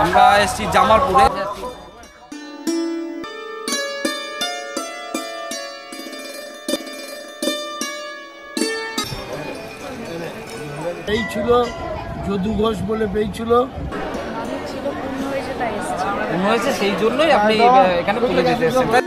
আমরা এসেছি জামালপুরে। এই ছিল যদু ঘোষ বলে পেয়েছিল, মনে হয়েছে সেই জন্যই আপনি এখানে তুলে দিতে এসেছেন।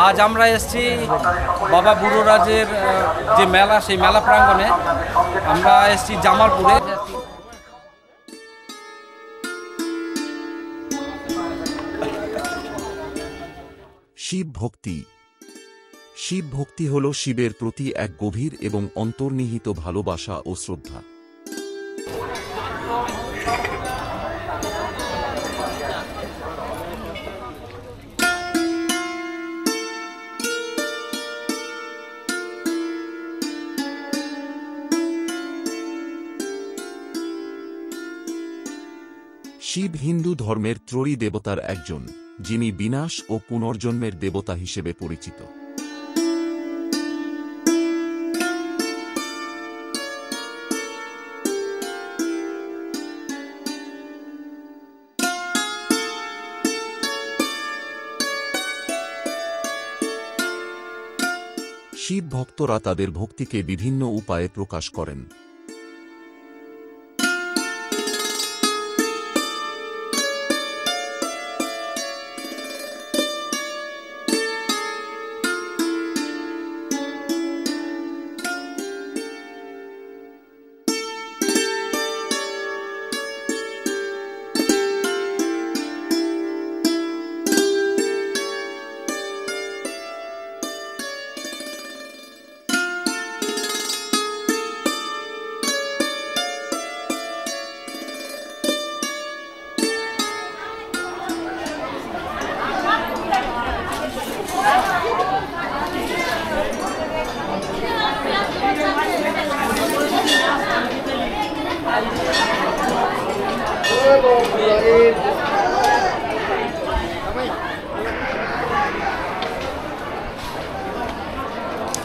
আজ আমরা এসেছি বাবা বুড়োরাজের যে মেলা, সেই মেলা প্রাঙ্গণে। আমরা এসেছি জামালপুরে। শিব ভক্তি। শিব ভক্তি হল শিবের প্রতি এক গভীর এবং অন্তর্নিহিত ভালোবাসা ও শ্রদ্ধা। শিব হিন্দু ধর্মের ত্রয়ী দেবতার একজন, যিনি বিনাশ ও পুনর্জন্মের দেবতা হিসেবে পরিচিত। শিব ভক্তরা তাদের ভক্তিকে বিভিন্ন উপায়ে প্রকাশ করেন।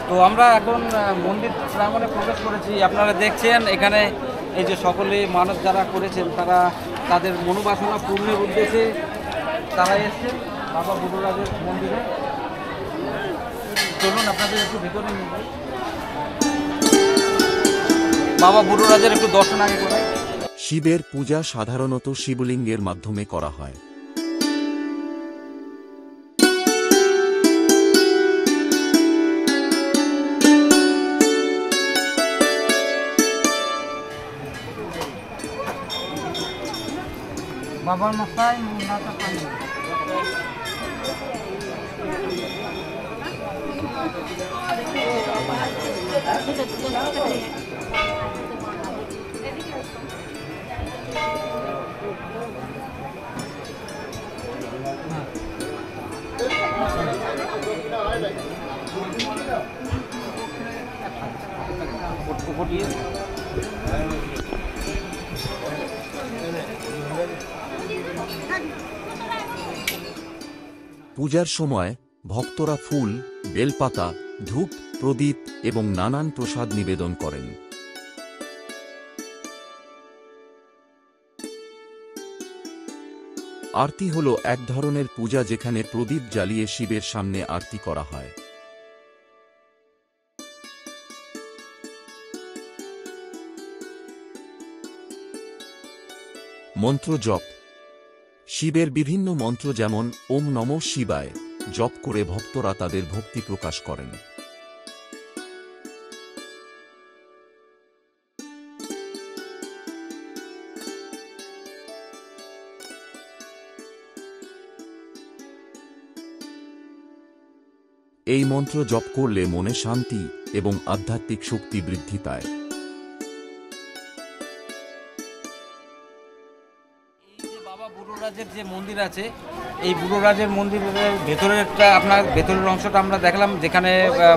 তো আমরা এখন মন্দির প্রাঙ্গণে প্রবেশ করেছি। আপনারা দেখছেন এখানে এই যে সকলে মানব যারা করেছেন তারা তাদের মনোবাসনা পূর্ণের উদ্দেশ্যে তারা এসছেন বাবা বুড়োরাজের মন্দিরে। চলুন আপনাদের একটু ভেতরে নিয়ে যাই, বাবা বুড়োরাজের একটু দর্শন আগে করে। শিবের পূজা সাধারণত শিবলিঙ্গের মাধ্যমে করা হয়। বাবার মাথায় মাথা পানি ফুটিয়ে পূজার সময় ভক্তরা ফুল, বেলপাতা, ধূপ, প্রদীপ এবং নানান প্রসাদ নিবেদন করেন। আরতি হল এক ধরনের পূজা যেখানে প্রদীপ জ্বালিয়ে শিবের সামনে আরতি করা হয়। মন্ত্র জপ। শিবের বিভিন্ন মন্ত্র যেমন ওম নমঃ শিবায় জপ করে ভক্তরা তাদের ভক্তি প্রকাশ করেন। এই মন্ত্র জপ করলে মনে শান্তি এবং আধ্যাত্মিক শক্তি বৃদ্ধি পায়। বাবা বুড়োরাজের যে মন্দির আছে, এই বুড়োরাজের মন্দিরের ভেতরের একটা আপনার ভেতরের অংশটা আমরা দেখলাম, যেখানে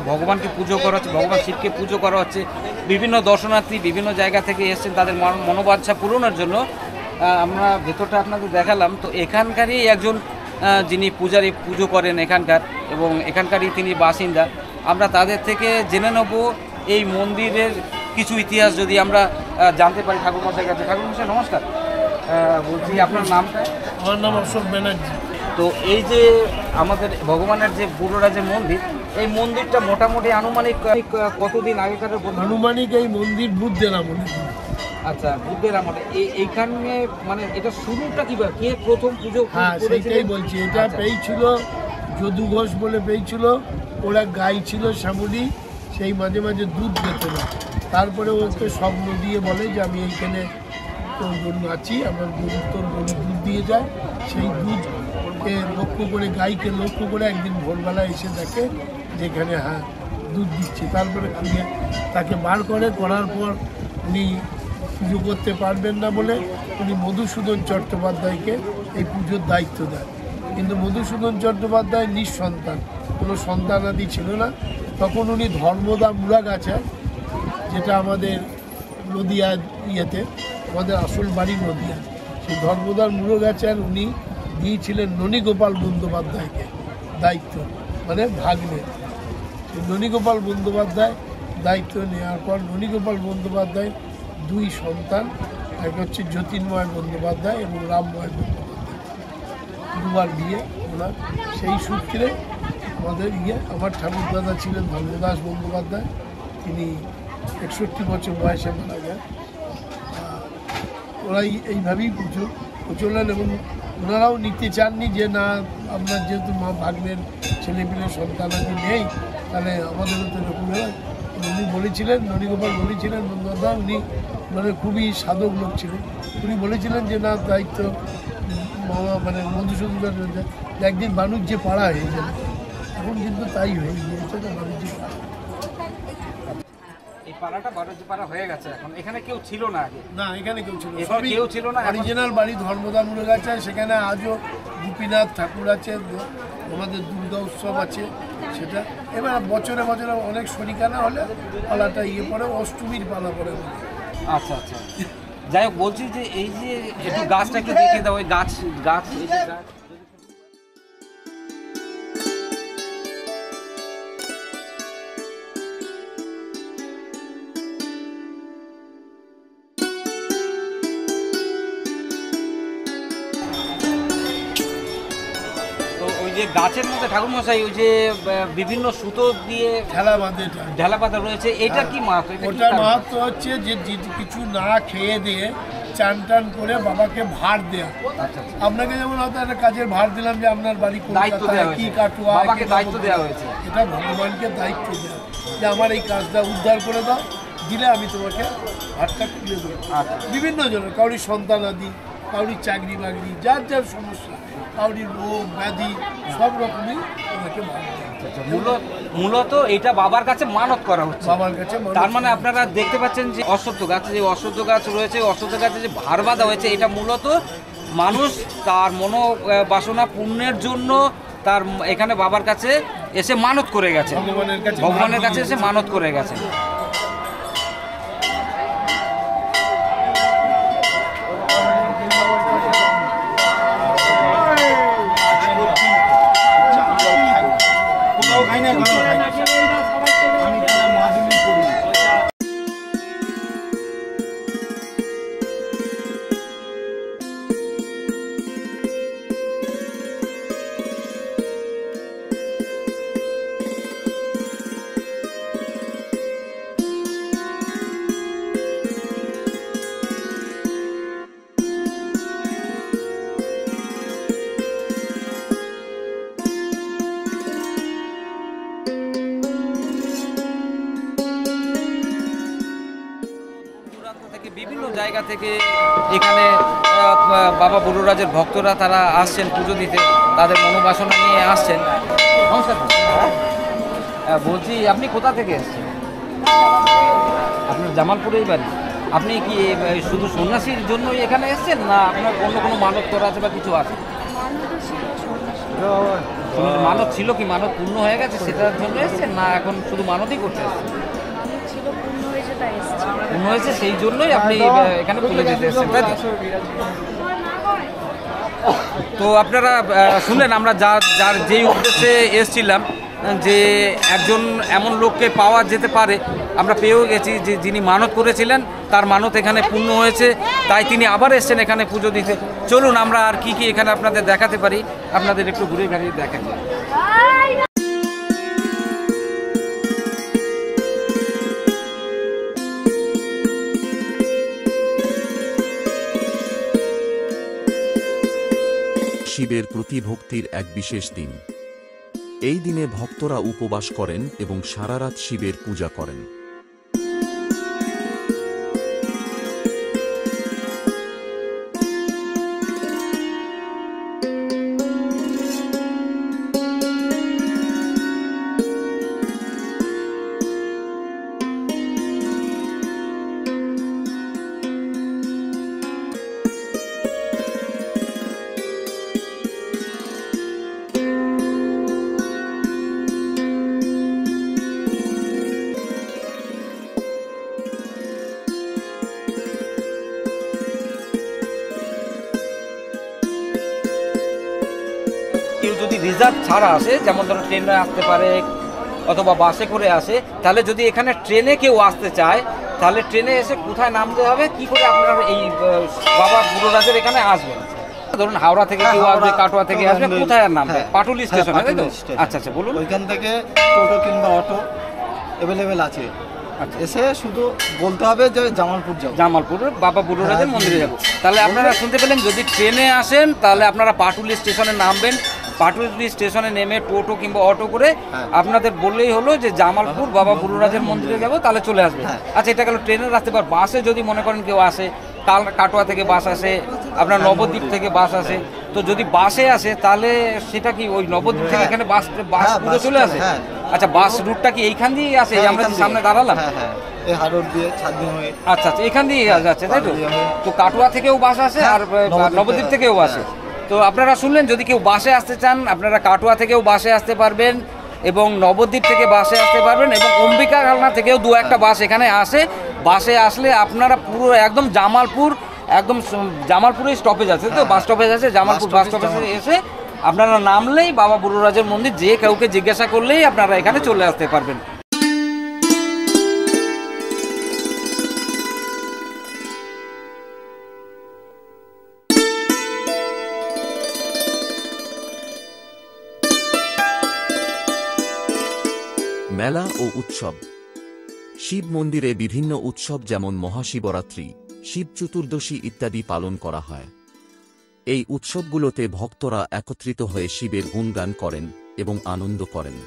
ভগবানকে পুজো করা হচ্ছে, ভগবান শিবকে পুজো করা হচ্ছে। বিভিন্ন দর্শনার্থী বিভিন্ন জায়গা থেকে এসেছেন তাদের মনোবাঞ্ছা পূরণের জন্য। আমরা ভেতরটা আপনাদের দেখালাম। তো এখানকারই একজন যিনি পূজারি পুজো করেন এখানকার, এবং এখানকারই তিনি বাসিন্দা। আমরা তাদের থেকে জেনে নেব এই মন্দিরের কিছু ইতিহাস যদি আমরা জানতে পারি ঠাকুরমশাইয়ের কাছে। ঠাকুরমশাই নমস্কার, বলছি আপনার নামটা? আমার নাম অশোক ব্যানার্জি। তো এই যে আমাদের ভগবানের যে বুড়োরাজের মন্দির, এই মন্দিরটা মোটামুটি আনুমানিক কতদিন আগেকার? আনুমানিক এই মন্দির বুদ্ধের আমলে। আচ্ছা, বুদ্ধের আমলে। এইখানে মানে এটা শুরুটা কি, কে প্রথম পুজো? হ্যাঁ, সেইটাই বলছি। এটা পেয়েছিল যদু ঘোষ বলে পেয়েছিল। ওরা গাই ছিল শ্যামলী, সেই মাঝে মাঝে দুধ দিত না। তারপরে ওকে স্বপ্ন দিয়ে বলে যে আমি এইখানে তোর গরু আছি, আমার গরু তোর গরু দুধ দিয়ে যায়। সেই দুধকে লক্ষ্য করে, গাইকে লক্ষ্য করে একদিন ভোরবেলা এসে দেখে যেখানে হ্যাঁ দুধ দিচ্ছে। তারপরে খুঁজে তাকে বার করার পর উনি পুজো করতে পারবেন না বলে উনি মধুসূদন চট্টোপাধ্যায়কে এই পুজোর দায়িত্ব দেন। কিন্তু মধুসূদন চট্টোপাধ্যায় নিঃসন্তান, কোনো সন্তানাদি ছিল না। তখন উনি ধর্মদা মুড়াগাছায়, যেটা আমাদের নদিয়া ইয়েতে, আমাদের আসল বাড়ি নদিয়া, সেই ধর্মদার মুড়াগাছার উনি দিয়েছিলেন ননীগোপাল বন্দ্যোপাধ্যায়কে দায়িত্ব, মানে ভাগ্নে। সেই ননীগোপাল বন্দ্যোপাধ্যায় দায়িত্ব নেওয়ার পর ননীগোপাল বন্দ্যোপাধ্যায় দুই সন্তান, এক হচ্ছে যতীনময় বন্দ্যোপাধ্যায় এবং রামময় বন্দ্যোপাধ্যায়, দুবার বিয়ে ওনার। সেই সূত্রে আমাদের আমার ঠাকুরদাদা ছিলেন ধর্মদাস বন্দ্যোপাধ্যায়, তিনি 61 বছর বয়সে মারা যান। ওরাই এইভাবেই পুজো প্রচলন, এবং ওনারাও নিতে চাননি যে না, আপনার যেহেতু মা ভাগ্নের ছেলেপিলে সন্তানাদি নেই, তাহলে আমাদেরও তো এরকম হয়। উনি বলেছিলেন, ননীগোপাল বলেছিলেন বন্দ্যোপাধ্যায়, উনি মানে খুবই সাধক লোক ছিলেন। উনি বলেছিলেন যে না, দায়িত্ব মামা মানে মধুসূদন একদিন বাণিজ্যে পাড়া হয়ে যাবে। এখন কিন্তু তাই হয়ে গিয়েছে না, বাণিজ্য পাড়া। এই পাড়াটা বাণিজ্য পাড়া হয়ে গেছে এখন। এখানে কেউ ছিল না আগে? না, এখানে কেউ ছিল না, এখানে কেউ ছিল না। অরিজিনাল বাড়ি ধর্মদা মুড়াগাছায়। সেখানে আজও গোপীনাথ ঠাকুর আছে, আমাদের দুর্গা উৎসব আছে সেটা। এবার বছরে বছরে অনেক শরিকানা হলে পালাটা পড়ে, অষ্টমীর পালা পড়ে। আচ্ছা আচ্ছা, যাই হোক, বলছি যে এই যে একটু গাছটা একটু দেখিয়ে দাও, ওই গাছ গাছ এই যে গাছ। যে গাছের মধ্যে ঠাকুরমশাই ওই যে বিভিন্ন সুতো দিয়ে ঢেলা পাতা রয়েছে, এটা কি মাহাত্ম? ওটার মাহাত্ম হচ্ছে যে কিছু না খেয়ে দিয়ে চান টান করে বাবাকে ভার দেয়া। আপনাকে যেমন হয়তো একটা কাজের ভার দিলাম যে আপনার বাড়ি কলকাতায় কি কাটুয়া, বাবাকে দায়িত্ব দেওয়া হয়েছে। এটা ভগবানকে দায়িত্ব দেওয়া যে আমার এই কাজটা উদ্ধার করে দাও, দিলে আমি তোমাকে ভাতটা তুলে দেবো। বিভিন্ন জনের, কাউরি সন্তানাদি, কাউরি চাকরি বাকরি, যার যার সমস্যা, কাউরি রোগ ব্যাধি, সব রকমই ওনাকে ভার দেওয়া। মূলত এটা বাবার কাছে মানত করা হচ্ছে। বাবার কাছে তার মানে আপনারা দেখতে পাচ্ছেন যে অশ্বত্থ গাছ, যে অশ্বত্থ গাছ রয়েছে, অশ্বত্থ গাছে যে ভার বাঁধা হয়েছে, এটা মূলত মানুষ তার মনোবাসনা পূর্ণের জন্য তার এখানে বাবার কাছে এসে মানত করে গেছে, ভগবানের কাছে এসে মানত করে গেছে। বিভিন্ন জায়গা থেকে এখানে বাবা বুড়োরাজের ভক্তরা তারা আসছেন পুজো দিতে, তাদের মনোবাসনা নিয়ে আসছেন। নমস্কার। বলছি আপনি কোথা থেকে এসছেন? আপনার জামালপুরেই বাড়ি। আপনি কি শুধু সন্ন্যাসীর জন্যই এখানে এসছেন, না আপনার অন্য কোনো মানত করা আছে বা কিছু আছে? মানত ছিল, কি মানত পূর্ণ হয়ে গেছে সেটার জন্য এসছেন, না এখন শুধু মানতই করতে এসছেন? পূর্ণ হয়েছে সেই জন্যই আপনি এখানে পুজো দিতে এসেছেন, তাই তো? তো আপনারা শুনলেন আমরা যার যেই উদ্দেশ্যে এসেছিলাম, যে একজন এমন লোককে পাওয়া যেতে পারে, আমরা পেয়েও গেছি, যে যিনি মানত করেছিলেন তার মানত এখানে পূর্ণ হয়েছে, তাই তিনি আবার এসছেন এখানে পুজো দিতে। চলুন আমরা আর কি কি এখানে আপনাদের দেখাতে পারি, আপনাদের একটু ঘুরে ঘুরিয়ে দেখাই। শিবের প্রতি ভক্তির এক বিশেষ দিন। এই দিনে ভক্তরা উপবাস করেন এবং সারারাত শিবের পূজা করেন। কেউ যদি রিজার্ভ ছাড়া আসে, যেমন ধরো ট্রেনে আসতে পারে অথবা বাসে করে আসে, তাহলে যদি এখানে ট্রেনে কেউ আসতে চায়, তাহলে ট্রেনে এসে কোথায় নামতে হবে, কি করে আপনারা এই বাবা বুড়োরাজের এখানে আসবেন? ধরুন হাওড়া থেকে কেউ আসবে, কাটোয়া থেকে আসবে, কোথায় নামবে? পাটুলি স্টেশনে, তাই তো? আচ্ছা আচ্ছা, বলুন। ওইখান থেকে টোটো কিংবা অটো অ্যাভেলেবেল আছে। এসে শুধু বলতে হবে যে জামালপুর যাবো, জামালপুর বাবা বুড়োরাজের মন্দিরে যাবো। তাহলে আপনারা শুনতে পেলেন, যদি ট্রেনে আসেন তাহলে আপনারা পাটুলি স্টেশনে নামবেন, পাটুলি স্টেশনে নেমে টোটো কিংবা অটো করে আপনাদের বললেই হলো যে জামালপুর বাবা বুড়োরাজের মন্দিরে যাবো, তাহলে চলে আসবে। আচ্ছা, এটা গেল ট্রেনের রাস্তা। এবার বাসে যদি মনে করেন কেউ আসে, কাটোয়া থেকে বাস আসে, আপনার নবদ্বীপ থেকে বাস আসে, তো যদি বাসে আসে তাহলে সেটা কি ওই নবদ্বীপ থেকে এখানে বাস পুরো চলে আসে? আচ্ছা, বাস রুটটা কি এইখান দিয়েই আসে? আমরা সামনে দাঁড়ালাম, আচ্ছা আচ্ছা, এখান দিয়ে যাচ্ছে, তাই তো? তো কাটোয়া থেকেও বাস আসে আর নবদ্বীপ থেকেও আসে। তো আপনারা শুনলেন, যদি কেউ বাসে আসতে চান, আপনারা কাটোয়া থেকেও বাসে আসতে পারবেন এবং নবদ্বীপ থেকে বাসে আসতে পারবেন, এবং অম্বিকা কালনা থেকেও দু একটা বাস এখানে আসে। বাসে আসলে আপনারা পুরো একদম জামালপুরে স্টপেজ আছে, তো বাস স্টপেজ আছে, জামালপুর বাস স্টপেজে এসে আপনারা নামলেই বাবা বুড়োরাজের মন্দির, যে কাউকে জিজ্ঞাসা করলেই আপনারা এখানে চলে আসতে পারবেন। মেলা ও উৎসব। শিব মন্দিরে বিভিন্ন উৎসব যেমন মহাশিবরাত্রি, শিব চতুর্দশী ইত্যাদি পালন করা হয়। এই উৎসবগুলোতে ভক্তরা একত্রিত হয়ে শিবের গুণগান করেন এবং আনন্দ করেন।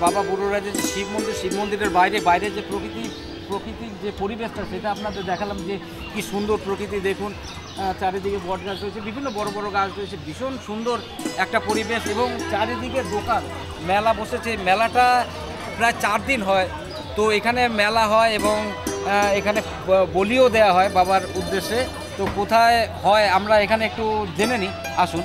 বাবা বুড়োরাজের যে শিব মন্দির, শিব মন্দিরের বাইরে যে প্রকৃতির যে পরিবেশটা সেটা আপনাদের দেখালাম যে কি সুন্দর প্রকৃতি। দেখুন চারিদিকে বট গাছ রয়েছে, বিভিন্ন বড় বড় গাছ রয়েছে, ভীষণ সুন্দর একটা পরিবেশ এবং চারিদিকে দোকান, মেলা বসেছে। মেলাটা প্রায় 4 দিন হয়। তো এখানে মেলা হয় এবং এখানে বলিও দেওয়া হয় বাবার উদ্দেশ্যে। তো কোথায় হয় আমরা এখানে একটু জেনে নিই, আসুন।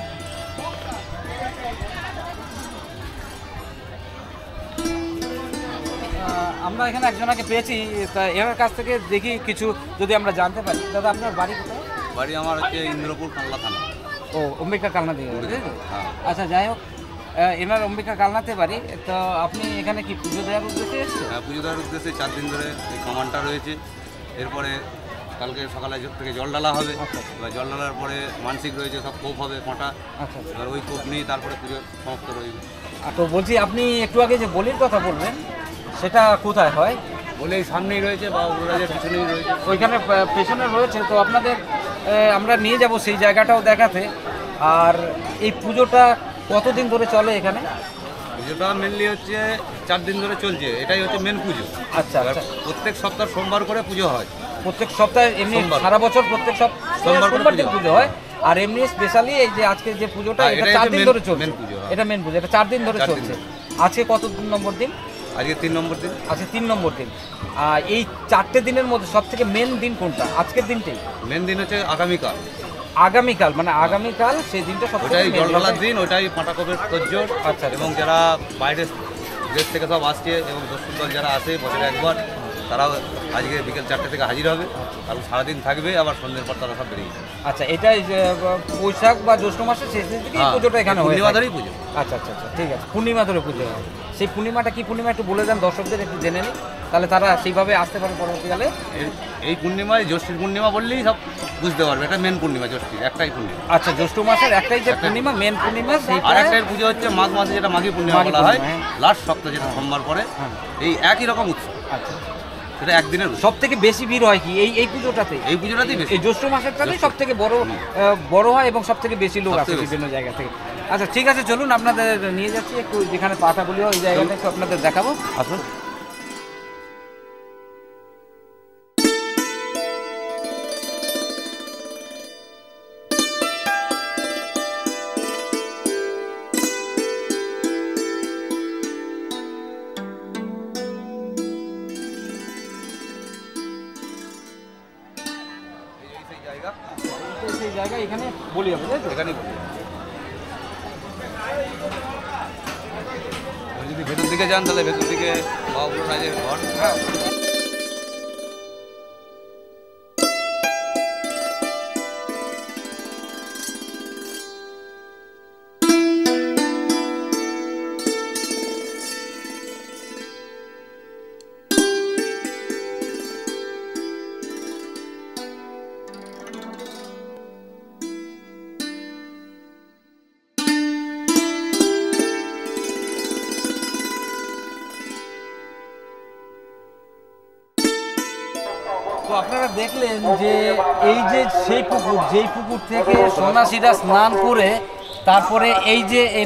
আমরা এখানে একজনকে পেয়েছি, তা এর কাছ থেকে দেখি কিছু যদি আমরা জানতে পারি। দাদা আপনার বাড়ি কোথায়? বাড়ি আমার হচ্ছে ইন্দ্রপুর কালনা থানা। ও, অম্বিকা কালনা দিয়ে। হ্যাঁ। আচ্ছা, যাই হোক, এনার অম্বিকা কালনাতে বাড়ি। তো আপনি এখানে কি পুজো দেওয়ার উদ্দেশ্যে এসেছেন? হ্যাঁ, পুজো দেওয়ার উদ্দেশ্যে 4 দিন ধরে এই কামানটা রয়েছে। এরপরে কালকে সকালে থেকে জল ঢালা হবে। এবার জল ঢালার পরে মানসিক রয়েছে, সব কোপ হবে 5টা। আচ্ছা, এবার ওই কোপ নিয়ে তারপরে পুজো সমাপ্ত রয়েছে। তো বলছি আপনি একটু আগে যে বলির কথা বললেন সেটা কোথায় হয়? বলে এই সামনেই রয়েছে, বাবা বুড়োরাজের পিছনেই রয়েছে। ওইখানে পেছনে রয়েছে। তো আপনাদের আমরা নিয়ে যাব সেই জায়গাটাও দেখাতে। আর এই পুজোটা কতদিন ধরে চলে এখানে? পুজোটা মেনলি হচ্ছে 4 দিন ধরে চলছে, এটাই হচ্ছে মেন পুজো। আচ্ছা, এবার প্রত্যেক সপ্তাহ সোমবার করে পুজো হয়। প্রত্যেক সপ্তাহে এমনি সারা বছর প্রত্যেক সোমবার সোমবার দিন পুজো হয়। আর এমনি স্পেশালি এই যে আজকে যে পুজোটা, হ্যাঁ, এটা এটাই 4 হচ্ছে দিন main- ধরে চলছে। main পুজো, হ্যাঁ। এটা মেন পুজো, এটা 4 দিন ধরে 4 দিন চলছে। ধরে। আজকে কত নম্বর দিন? আজকে 3 নম্বর দিন। আজকে 3 নম্বর দিন। এই 4টে দিনের মধ্যে সব থেকে মেন দিন কোনটা? আজকের দিনটাই মেন দিন হচ্ছে আগামীকাল। আগামীকাল, মানে আগামীকাল সেই দিনটা সব থেকে ওটাই main। জল ঢালার দিন, ওটাই পাটাকপের তোজ্জোর। আচ্ছা। এবং যারা বাইরের দেশ থেকে সব আসছে এবং দর্শক দল যারা আসে বছরে একবার, তারাও আজকে বিকেল 4টে থেকে হাজির হবে। তারপর সারাদিন থাকবে, আবার সন্ধ্যের পর তারা সব বেরিয়ে যাবে। আচ্ছা, এটাই যে বৈশাখ বা জ্যৈষ্ঠ মাসের শেষ দিন থেকে হ্যাঁ, পুজোটা এখানে হয়। পূর্ণিমা ধরেই পুজো। আচ্ছা, ঠিক আছে। পূর্ণিমা ধরে পুজো হয়। সেই পূর্ণিমাটা কি পূর্ণিমা একটু বলে দেন দর্শকদের, একটু জেনে নিই, তাহলে তারা সেইভাবে আসতে পারে পরবর্তীকালে। এই পূর্ণিমায় জ্যৈষ্ঠীর পূর্ণিমা বললেই সব বুঝতে পারবে, এটা মেন পূর্ণিমা, জ্যৈষ্ঠীর একটাই পূর্ণিমা। আচ্ছা, জ্যৈষ্ঠ মাসের একটাই যে পূর্ণিমা, মেন পূর্ণিমা, আর সেইটা। একটাই পুজো হচ্ছে মাঘ মাসে, যেটা মাঘী পূর্ণিমা মাঘী বলা হয়, পূর্ণিমা, লাস্ট সপ্তাহ যেটা সোমবার পরে। হ্যাঁ। এই একই রকম উৎসব, আচ্ছা, সেটা একদিনের উৎসব। সব থেকে বেশি ভিড় হয় কি এই পুজোটাতে? এই পুজোটাতেই বেশি। এই জ্যৈষ্ঠ মাসেরটাতেই সব থেকে বড় হয় এবং সব থেকে বেশি লোক আসে বিভিন্ন জায়গা থেকে। আচ্ছা, ঠিক আছে, চলুন আপনাদের নিয়ে যাচ্ছি একটু যেখানে পাতাগুলি হয়, ওই জায়গাটা একটু আপনাদের দেখাবো, আসুন। সেই জায়গা এখানে বলি হবে, তাই তো? এখানেই বলি। যদি ভেতর দিকে যান তাহলে ভেতর দিকে বাবা বুড়োরাজের ঘর। তো আপনারা দেখলেন যে এই যে সেই পুকুর, যেই পুকুর থেকে সন্ন্যাসীরা স্নান করে তারপরে এই যে এই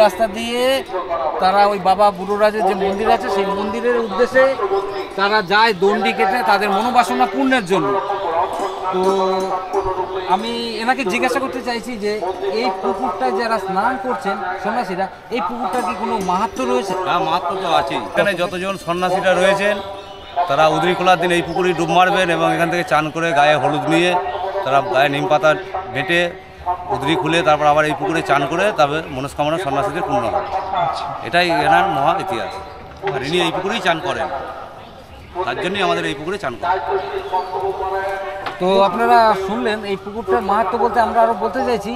রাস্তা দিয়ে তারা ওই বাবা বুড়োরাজের যে মন্দির আছে সেই মন্দিরের উদ্দেশ্যে তারা যায় দণ্ডি কেটে তাদের মনোবাসনা পূর্ণের জন্য। তো আমি এনাকে জিজ্ঞাসা করতে চাইছি যে এই পুকুরটায় যারা স্নান করছেন সন্ন্যাসীরা, এই পুকুরটার কি কোনো মাহাত্ম্য রয়েছে? হ্যাঁ, মাহাত্ম তো আছে। এখানে যতজন সন্ন্যাসীরা রয়েছেন তারা উদরি খোলার দিন এই পুকুরে ডুব মারবেন এবং এখান থেকে চান করে গায়ে হলুদ নিয়ে তারা গায়ে নিম পাতা বেটে উদরি খুলে তারপর আবার এই পুকুরে চান করে তবে মনস্কামনা সন্ন্যাসীদের পূর্ণ হয়। এটাই এনার মহা ইতিহাস। আর ইনি এই পুকুরেই চান করেন, তার জন্যই আমাদের এই পুকুরে চান করেন। তো আপনারা শুনলেন এই পুকুরটার মাহাত্ম্য বলতে আমরা আরো বলতে চাইছি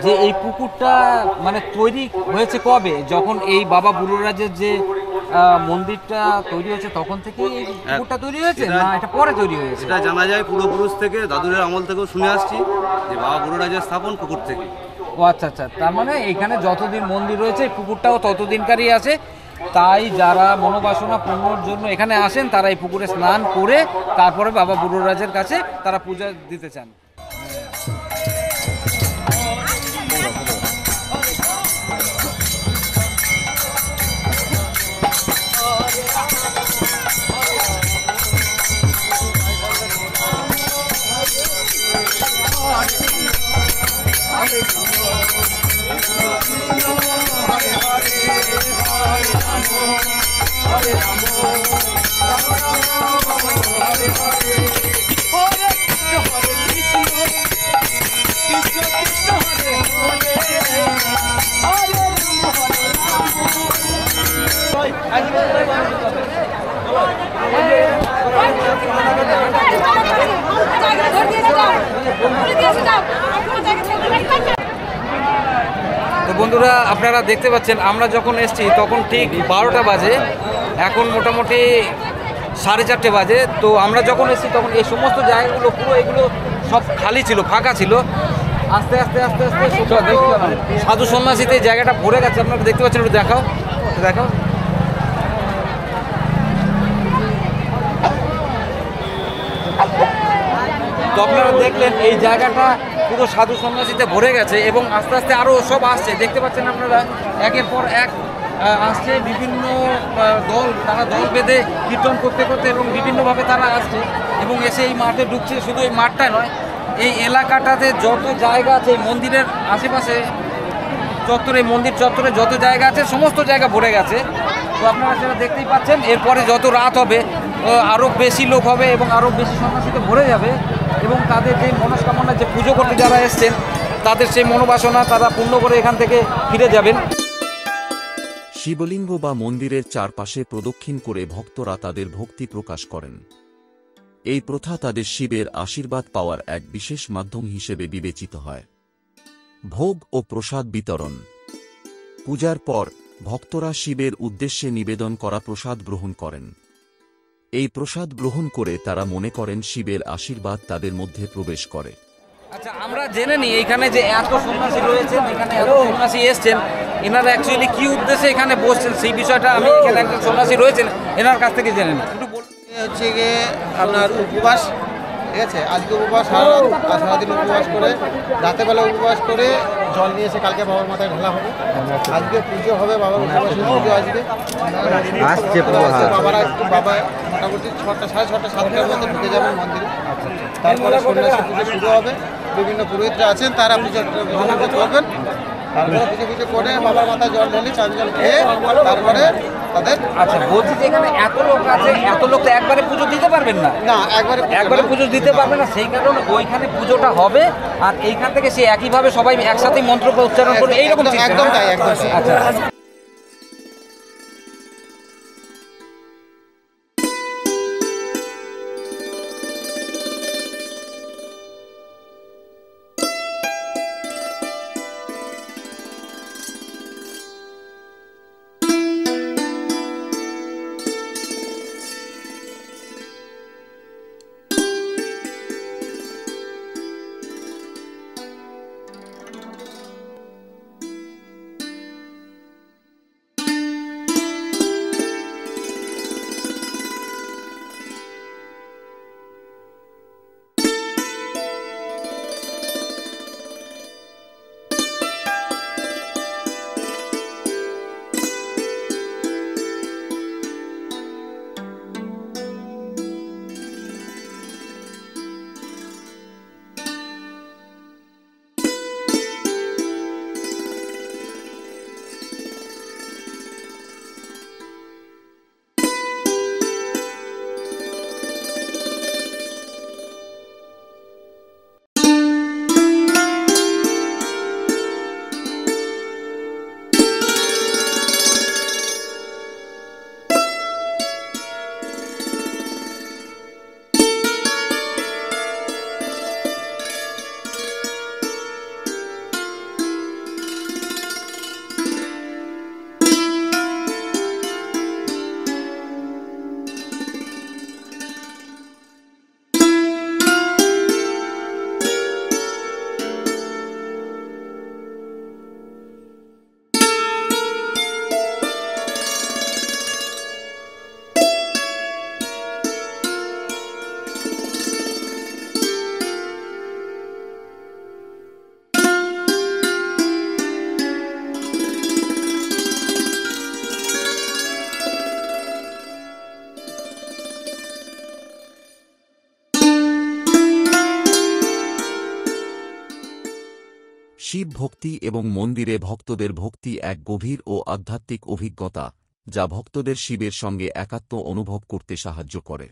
যে এই পুকুরটা মানে তৈরি হয়েছে কবে, যখন এই বাবা বুড়োরাজের যে মন্দিরটা তৈরি হয়েছে তখন থেকে এই পুকুরটা তৈরি হয়েছে, না এটা পরে তৈরি হয়েছে? এটা জানা যায় পূর্বপুরুষ থেকে, দাদুরের আমল থেকেও শুনে আসছি যে বাবা বুড়োরাজের স্থাপন পুকুর থেকে। ও আচ্ছা আচ্ছা, তার মানে এখানে যতদিন মন্দির রয়েছে পুকুরটাও ততদিনকারই আছে। তাই যারা মনোবাসনা পূর্ণর জন্য এখানে আসেন তারা এই পুকুরে স্নান করে তারপরে বাবা বুড়োরাজের কাছে তারা পূজা দিতে চান। তো বন্ধুরা আপনারা দেখতে পাচ্ছেন আমরা যখন এসেছি তখন ঠিক 12টা বাজে, এখন মোটামুটি 4:30 বাজে। তো আমরা যখন এসেছি তখন এই সমস্ত জায়গাগুলো পুরো এগুলো সব খালি ছিল, ফাঁকা ছিল। আস্তে আস্তে আস্তে আস্তে সাধু সন্ন্যাসীতে এই জায়গাটা ভরে গেছে। আপনারা দেখতে পাচ্ছেন, একটু দেখাও দেখাও। তো আপনারা দেখলেন এই জায়গাটা পুরো সাধু সন্ন্যাসীতে ভরে গেছে এবং আস্তে আস্তে আরও সব আসছে। দেখতে পাচ্ছেন আপনারা একের পর এক আসছে বিভিন্ন দল, তারা দল বেঁধে কীর্তন করতে করতে এবং বিভিন্নভাবে তারা আসছে এবং এসে এই মাঠে ঢুকছে। শুধু এই মাঠটা নয়, এই এলাকাটাতে যত জায়গা আছে এই মন্দিরের আশেপাশে চত্বরে, মন্দির চত্বরে যত জায়গা আছে সমস্ত জায়গা ভরে গেছে। তো আপনারা সেটা দেখতেই পাচ্ছেন। এরপরে যত রাত হবে আরও বেশি লোক হবে এবং আরও বেশি সন্ন্যাসীতে ভরে যাবে এবং তাদের যে মনস্কামনা, যে পুজো করতে যারা এসছেন তাদের সেই মনোবাসনা তারা পূর্ণ করে এখান থেকে ফিরে যাবেন। শিবলিঙ্গ বা মন্দিরের চারপাশে প্রদক্ষিণ করে ভক্তরা তাদের ভক্তি প্রকাশ করেন। এই প্রথা তাদের শিবের আশীর্বাদ পাওয়ার এক বিশেষ মাধ্যম হিসেবে বিবেচিত হয়। ভোগ ও প্রসাদ বিতরণ। পূজার পর ভক্তরা শিবের উদ্দেশ্যে নিবেদন করা প্রসাদ গ্রহণ করেন। এই প্রসাদ গ্রহণ করে তারা মনে করেন শিবের আশীর্বাদ তাদের মধ্যে প্রবেশ করে। আচ্ছা, আমরা জেনে নিই এখানে যে এত সন্ন্যাসী রয়েছেন, এখানে এত সন্ন্যাসী এসছেন, এনারা অ্যাকচুয়ালি কি উদ্দেশ্যে এখানে বসছেন সেই বিষয়টা আমি এখানে একজন সন্ন্যাসী রয়েছেন এনার কাছ থেকে জেনে নিই। একটু বলুন। হচ্ছে গিয়ে আপনার উপবাস, ঠিক আছে, আজকে উপবাস, সারাদিন উপবাস করে রাতেবেলা উপবাস করে জল নিয়ে এসে কালকে বাবার মাথায় ঢালা হবে। আজকে পুজো হবে, বাবার উপবাসের পুজো আজকে আসছে। বাবা মোটামুটি 6টা, 6:30, 7টার মধ্যে ঢুকে যাবেন মন্দিরে। তারপরে সন্ন্যাসী পুজো শুরু হবে। বিভিন্ন পুরোহিতরা আছেন, তারা পুজো করবেন। তারপরে পুজো করে বাবার মাথায় জল ঢেলে চান জল খেয়ে তারপরে তাদের। আচ্ছা, বলছি যে এখানে এত লোক আছে, এত লোক তো একবারে পুজো দিতে পারবেন না। না, একবারে পুজো দিতে পারবে না, সেই কারণে ওইখানে পুজোটা হবে আর এইখান থেকে সে একইভাবে সবাই একসাথে মন্ত্র উচ্চারণ করবে, এইরকম একদম তাই, একদম। আচ্ছা। শিব ভক্তি এবং মন্দিরে ভক্তদের ভক্তি এক গভীর ও আধ্যাত্মিক অভিজ্ঞতা, যা ভক্তদের শিবের সঙ্গে একাত্ম অনুভব করতে সাহায্য করে।